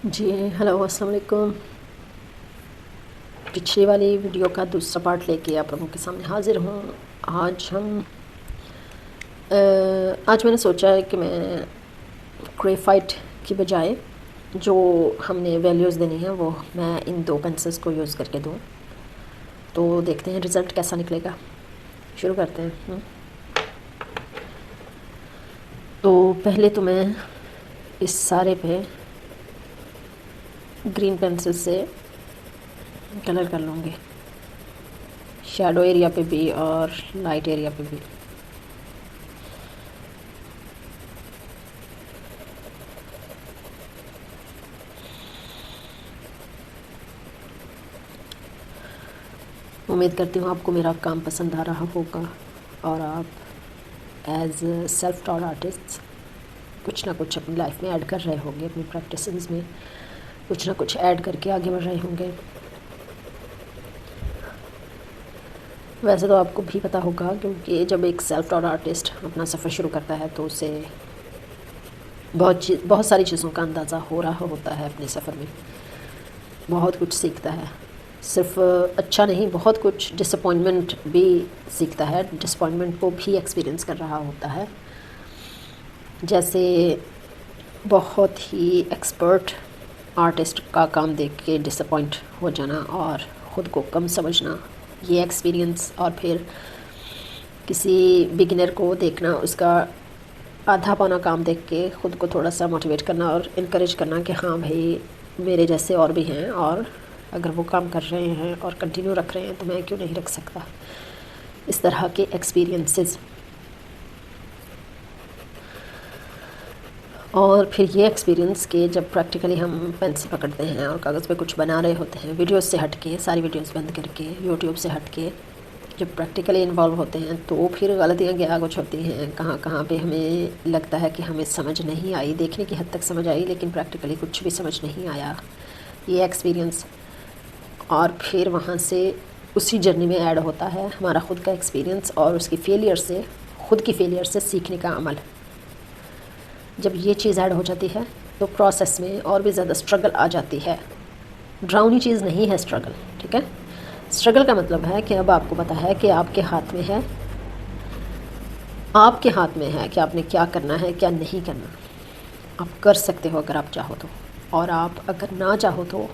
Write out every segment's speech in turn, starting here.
जी hello अस्सलाम वालेकुम। पिछली वाली वीडियो का दूसरा पार्ट लेके आप लोगों के सामने हाज़िर हूँ। आज हम आज मैंने सोचा है कि मैं ग्रेफाइट की बजाय जो हमने वैल्यूज़ देनी है वो मैं इन दो पेंसिल्स को यूज़ करके दूँ, तो देखते हैं रिज़ल्ट कैसा निकलेगा। शुरू करते हैं। तो पहले तो मैं इस सारे पे ग्रीन पेंसिल से कलर कर लूँगी, शैडो एरिया पे भी और लाइट एरिया पे भी। उम्मीद करती हूँ आपको मेरा काम पसंद आ रहा होगा और आप एज सेल्फ टॉट आर्टिस्ट कुछ ना कुछ अपनी लाइफ में ऐड कर रहे होंगे, अपनी प्रैक्टिसेस में कुछ ना कुछ ऐड करके आगे बढ़ रहे होंगे। वैसे तो आपको भी पता होगा, क्योंकि जब एक सेल्फ टॉट आर्टिस्ट अपना सफ़र शुरू करता है तो उसे बहुत सारी चीज़ों का अंदाज़ा हो रहा होता है। अपने सफ़र में बहुत कुछ सीखता है, सिर्फ अच्छा नहीं, बहुत कुछ डिसअपॉइंटमेंट भी सीखता है, डिसअपॉइंटमेंट को भी एक्सपीरियंस कर रहा होता है। जैसे बहुत ही एक्सपर्ट आर्टिस्ट का काम देख के डिसअपॉइंट हो जाना और ख़ुद को कम समझना, ये एक्सपीरियंस। और फिर किसी बिगिनर को देखना, उसका आधा पौना काम देख के ख़ुद को थोड़ा सा मोटिवेट करना और इनक्रेज करना कि हाँ भाई, मेरे जैसे और भी हैं, और अगर वो काम कर रहे हैं और कंटिन्यू रख रहे हैं तो मैं क्यों नहीं रख सकता। इस तरह के एक्सपीरियंसेस। और फिर ये एक्सपीरियंस के जब प्रैक्टिकली हम पेंसिल पकड़ते हैं और कागज़ पे कुछ बना रहे होते हैं, वीडियोस से हट के, सारी वीडियोस बंद करके, यूट्यूब से हट के जब प्रैक्टिकली इन्वॉल्व होते हैं, तो फिर गलतियाँ क्या कुछ होती हैं, कहाँ कहाँ पे हमें लगता है कि हमें समझ नहीं आई। देखने की हद तक समझ आई, लेकिन प्रैक्टिकली कुछ भी समझ नहीं आया। ये एक्सपीरियंस, और फिर वहाँ से उसी जर्नी में ऐड होता है हमारा ख़ुद का एक्सपीरियंस और उसकी फेलियर से, ख़ुद की फेलियर से सीखने का अमल। जब ये चीज़ ऐड हो जाती है तो प्रोसेस में और भी ज़्यादा स्ट्रगल आ जाती है। ड्राउनी चीज़ नहीं है स्ट्रगल, ठीक है। स्ट्रगल का मतलब है कि अब आपको पता है कि आपके हाथ में है, आपके हाथ में है कि आपने क्या करना है, क्या नहीं करना। आप कर सकते हो अगर आप चाहो तो, और आप अगर ना चाहो तो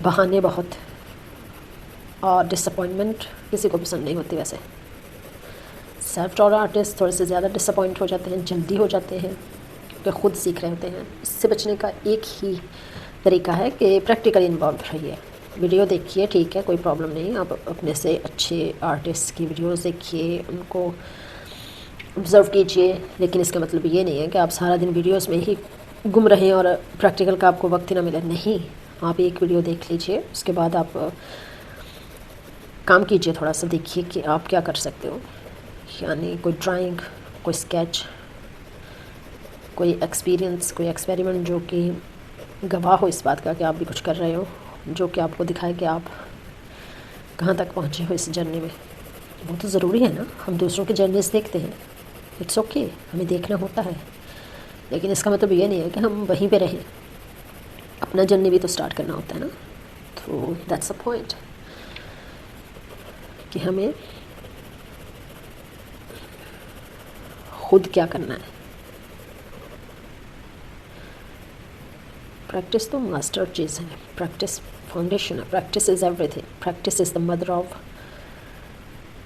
बहाने बहुत, और डिसअपॉइंटमेंट किसी को पसंद नहीं होती। वैसे सेल्फ टॉट आर्टिस्ट थोड़े से ज़्यादा डिसअपॉइंट हो जाते हैं, जल्दी हो जाते हैं, क्योंकि ख़ुद सीख रहे होते हैं। इससे बचने का एक ही तरीका है कि प्रैक्टिकली इन्वॉल्व रहिए। वीडियो देखिए, ठीक है, कोई प्रॉब्लम नहीं, आप अपने से अच्छे आर्टिस्ट की वीडियोस देखिए, उनको ऑब्ज़र्व कीजिए, लेकिन इसका मतलब ये नहीं है कि आप सारा दिन वीडियोस में ही गुम रहें और प्रैक्टिकल का आपको वक्त ही ना मिले। नहीं, आप एक वीडियो देख लीजिए, उसके बाद आप काम कीजिए, थोड़ा सा देखिए कि आप क्या कर सकते हो। यानी कोई ड्राइंग, कोई स्केच, कोई एक्सपीरियंस, कोई एक्सपेरिमेंट जो कि गवाह हो इस बात का कि आप भी कुछ कर रहे हो, जो कि आपको दिखाए कि आप कहाँ तक पहुँचे हो इस जर्नी में। वो तो ज़रूरी है ना, हम दूसरों की जर्नीज़ देखते हैं, इट्स ओके, हमें देखना होता है, लेकिन इसका मतलब ये नहीं है कि हम वहीं पे रहें। अपना जर्नी भी तो स्टार्ट करना होता है ना। तो दैट्स अ पॉइंट कि हमें खुद क्या करना है। प्रैक्टिस तो मास्टर चीज़ है, प्रैक्टिस फाउंडेशन है, practice is everything, practice is the mother of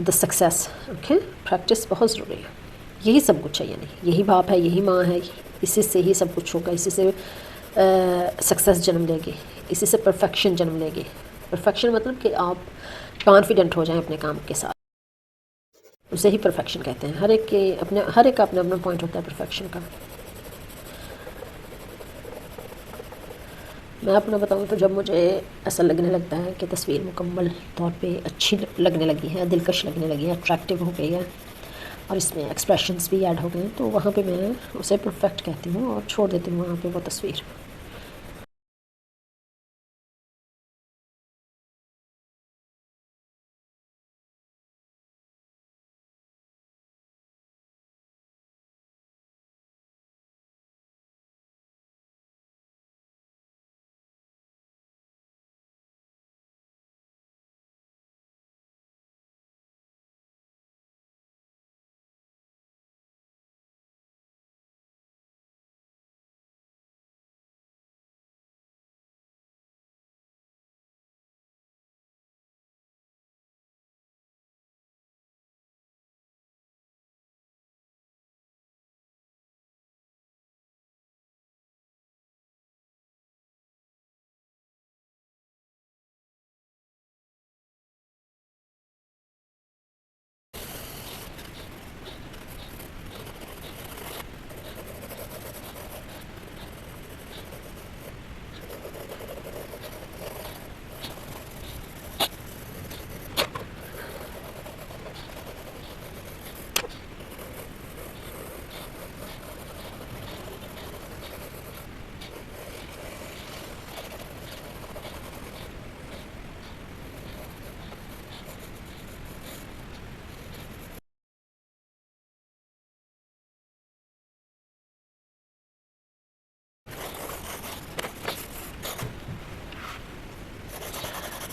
the success. Okay, practice बहुत ज़रूरी है, यही सब कुछ है, यानी यही बाप है, यही माँ है, इसी से ही सब कुछ होगा, इसी से सक्सेस जन्म लेगी, इसी से परफेक्शन जन्म लेगी। परफेक्शन मतलब कि आप कॉन्फिडेंट हो जाएं अपने काम के साथ, उसे ही परफेक्शन कहते हैं। हर एक का अपना अपना पॉइंट होता है परफेक्शन का। मैं अपना बताऊं तो जब मुझे ऐसा लगने लगता है कि तस्वीर मुकम्मल तौर पे अच्छी लगने लगी है, दिलकश लगने लगी है, अट्रैक्टिव हो गई है, और इसमें एक्सप्रेशंस भी ऐड हो गए हैं, तो वहाँ पे मैं उसे परफेक्ट कहती हूँ और छोड़ देती हूँ वहाँ पे वो तस्वीर।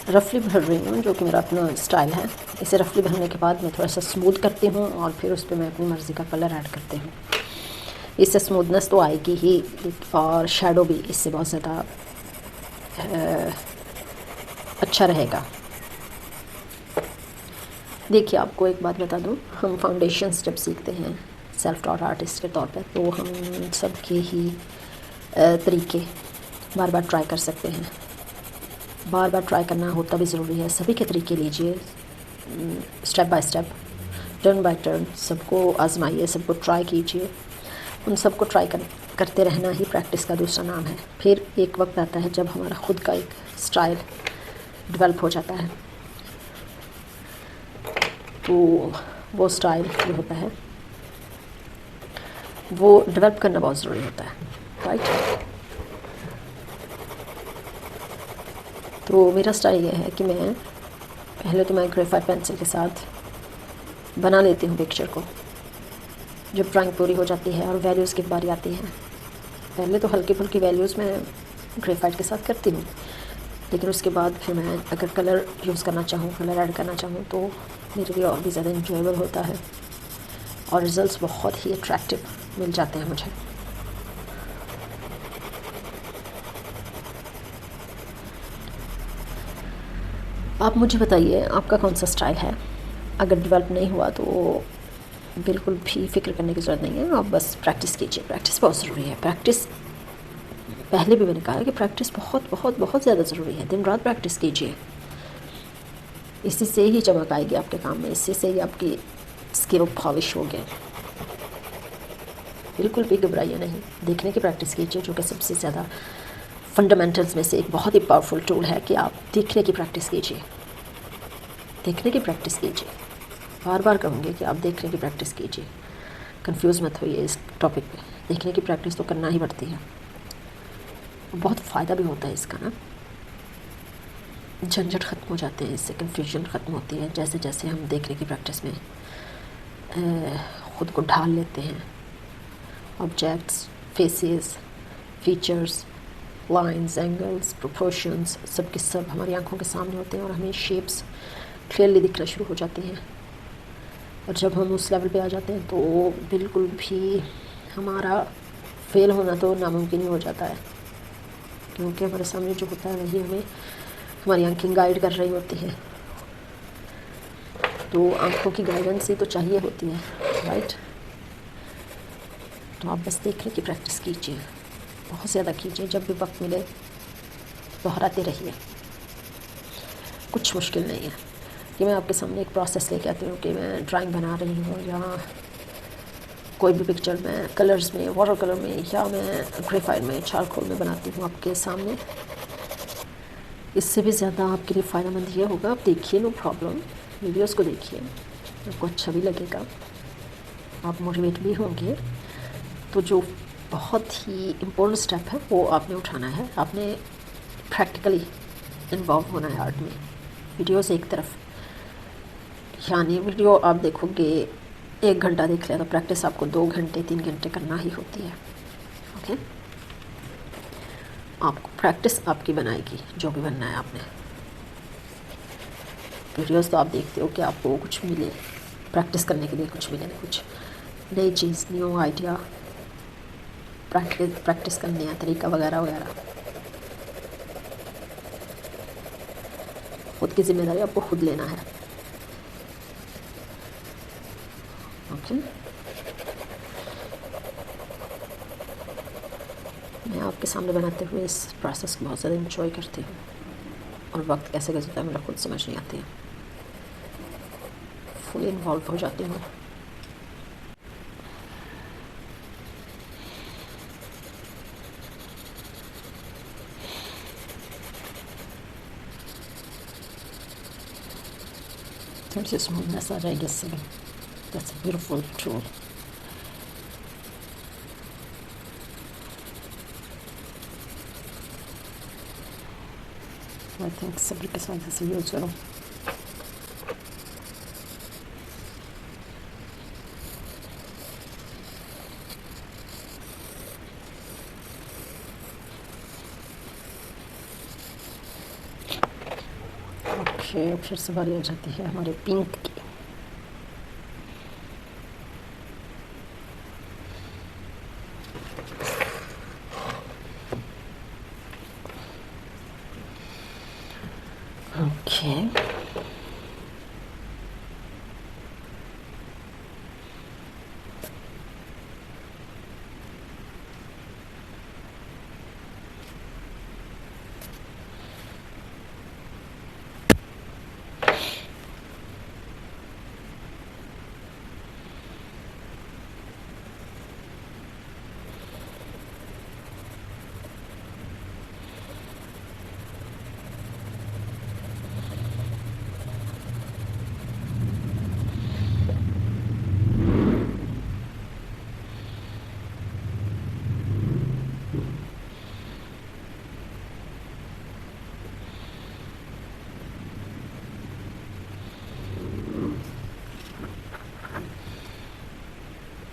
रफली भर रही हूँ, जो कि मेरा अपना स्टाइल है। इसे रफली भरने के बाद मैं थोड़ा सा स्मूथ करती हूँ और फिर उस पर मैं अपनी मर्ज़ी का कलर ऐड करती हूँ। इससे स्मूथनेस तो आएगी ही और शेडो भी इससे बहुत ज़्यादा अच्छा रहेगा। देखिए, आपको एक बात बता दूं, हम फाउंडेशंस जब सीखते हैं सेल्फ टॉट आर्टिस्ट के तौर पर, तो हम सबके ही तरीके बार बार ट्राई कर सकते हैं। बार बार ट्राई करना होता भी ज़रूरी है। सभी के तरीके लीजिए, step by step, turn by turn, सबको आजमाइए, सबको ट्राई कीजिए। उन सबको ट्राई करते रहना ही प्रैक्टिस का दूसरा नाम है। फिर एक वक्त आता है जब हमारा खुद का एक स्टाइल डेवलप हो जाता है, तो वो स्टाइल जो होता है वो डेवलप करना बहुत ज़रूरी होता है, राइट। तो मेरा स्टाइल ये है कि मैं पहले तो मैं ग्रेफाइट पेंसिल के साथ बना लेती हूँ पिक्चर को। जब ड्राइंग पूरी हो जाती है और वैल्यूज़ की बारी आती है, पहले तो हल्की फुल्की वैल्यूज़ मैं ग्रेफाइट के साथ करती हूँ, लेकिन उसके बाद फिर मैं अगर कलर यूज़ करना चाहूँ, कलर ऐड करना चाहूँ, तो मेरे लिए और भी ज़्यादा इंजॉयबल होता है और रिज़ल्ट्स बहुत ही अट्रैक्टिव मिल जाते हैं मुझे। आप मुझे बताइए, आपका कौन सा स्टाइल है? अगर डेवलप नहीं हुआ तो बिल्कुल भी फ़िक्र करने की ज़रूरत नहीं है, आप बस प्रैक्टिस कीजिए। प्रैक्टिस बहुत ज़रूरी है। प्रैक्टिस, पहले भी मैंने कहा कि प्रैक्टिस बहुत बहुत बहुत ज़्यादा ज़रूरी है। दिन रात प्रैक्टिस कीजिए, इसी से ही चमक आएगी आपके काम में, इसी से ही आपकी स्किल पॉलिश होगी। बिल्कुल भी घबराइए नहीं, देखने की प्रैक्टिस कीजिए, जो कि सबसे ज़्यादा फंडामेंटल्स में से एक बहुत ही पावरफुल टूल है कि आप देखने की प्रैक्टिस कीजिए। देखने की प्रैक्टिस कीजिए, बार बार कहूँगी कि आप देखने की प्रैक्टिस कीजिए। कंफ्यूज मत होइए इस टॉपिक पे, देखने की प्रैक्टिस तो करना ही पड़ती है। बहुत फ़ायदा भी होता है इसका ना, झंझट ख़त्म हो जाते हैं इससे, कन्फ्यूजन ख़त्म होती है जैसे जैसे हम देखने की प्रैक्टिस में ख़ुद को ढाल लेते हैं। Objects, faces, features, lines, angles, proportions, सब के सब हमारी आंखों के सामने होते हैं और हमें शेप्स क्लियरली दिखना शुरू हो जाती हैं। और जब हम उस लेवल पे आ जाते हैं तो बिल्कुल भी हमारा फेल होना तो नामुमकिन ही हो जाता है, क्योंकि हमारे सामने जो होता है वही हमें हमारी आंखें गाइड कर रही होती हैं। तो आंखों की गाइडेंस ही तो चाहिए होती है, राइट। तो आप बस देखने की प्रैक्टिस कीजिए, बहुत ज़्यादा कीजिए, जब भी वक्त मिले दोहराते रहिए। कुछ मुश्किल नहीं है कि मैं आपके सामने एक प्रोसेस लेके आती हूँ कि मैं ड्राइंग बना रही हूँ या कोई भी पिक्चर में कलर्स में, वाटर कलर में, या मैं ग्रेफाइट में, चारकोल में बनाती हूँ आपके सामने। इससे भी ज़्यादा आपके लिए फ़ायदेमंद ये होगा, आप देखिए, नो प्रॉब्लम, वीडियोस को देखिए, आपको अच्छा भी लगेगा, आप मोटिवेट भी होंगे। तो जो बहुत ही इम्पोर्टेंट स्टेप है वो आपने उठाना है, आपने प्रैक्टिकली इन्वॉल्व होना है आर्ट में। वीडियोस एक तरफ, यानी वीडियो आप देखोगे 1 घंटा देख लिया तो प्रैक्टिस आपको 2 घंटे 3 घंटे करना ही होती है, ओके। आपको प्रैक्टिस आपकी बनाएगी जो भी बनना है आपने। वीडियोस तो आप देखते हो कि आपको कुछ मिले, प्रैक्टिस करने के लिए कुछ मिले, कुछ नई चीज़, न्यू आइडिया, प्रैक्टिस करने का तरीका वगैरह वगैरह। खुद की जिम्मेदारी आपको खुद लेना है, ओके। मैं आपके सामने बनाते हुए इस प्रोसेस को बहुत ज़्यादा इंजॉय करती हूँ और वक्त कैसे गुजरता है मेरा खुद समझ नहीं आती है, फुली इन्वॉल्व हो जाती हूँ। थोड़ी सी स्मूथनेस आ जाएगी इससे भी। That's a beautiful tool. I think सब्र के साथ ऐसे यूज़ करो। ओके, फिर से बारी आ जाती है हमारे पिंक की। ओके,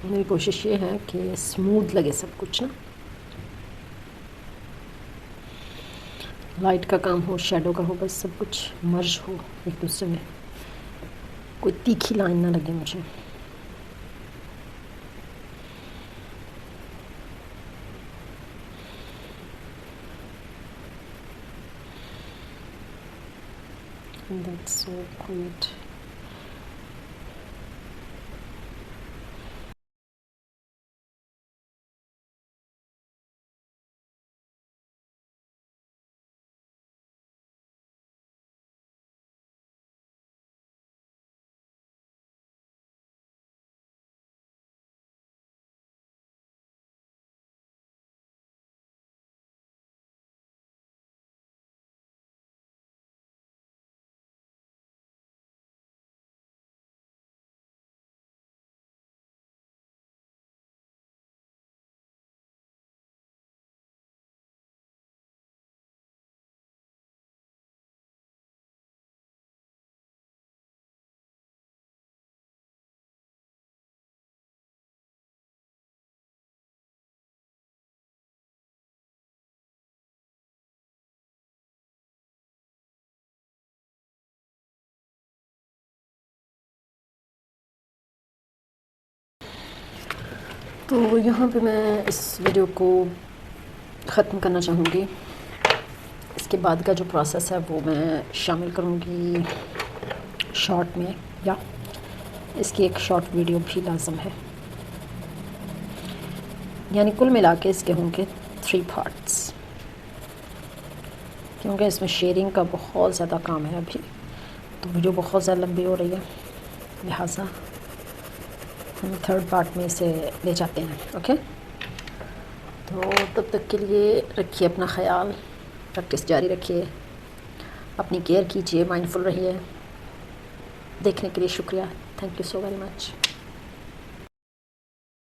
मेरी कोशिश ये है कि स्मूथ लगे सब कुछ ना, लाइट का काम हो, शेडो का हो, बस सब कुछ मर्ज हो एक दूसरे में, कोई तीखी लाइन ना लगे मुझे। That's so great. तो यहाँ पे मैं इस वीडियो को ख़त्म करना चाहूँगी। इसके बाद का जो प्रोसेस है वो मैं शामिल करूँगी शॉर्ट में, या इसकी एक शॉर्ट वीडियो भी लाजम है। यानी कुल मिला के इसके होंगे 3 पार्ट्स, क्योंकि इसमें शेयरिंग का बहुत ज़्यादा काम है अभी, तो वीडियो बहुत ज़्यादा लंबी हो रही है, लिहाजा हम 3rd पार्ट में इसे ले जाते हैं। ओके, तो तब तक के लिए रखिए अपना ख्याल, प्रैक्टिस जारी रखिए, अपनी केयर कीजिए, माइंडफुल रहिए। देखने के लिए शुक्रिया, thank you so very much.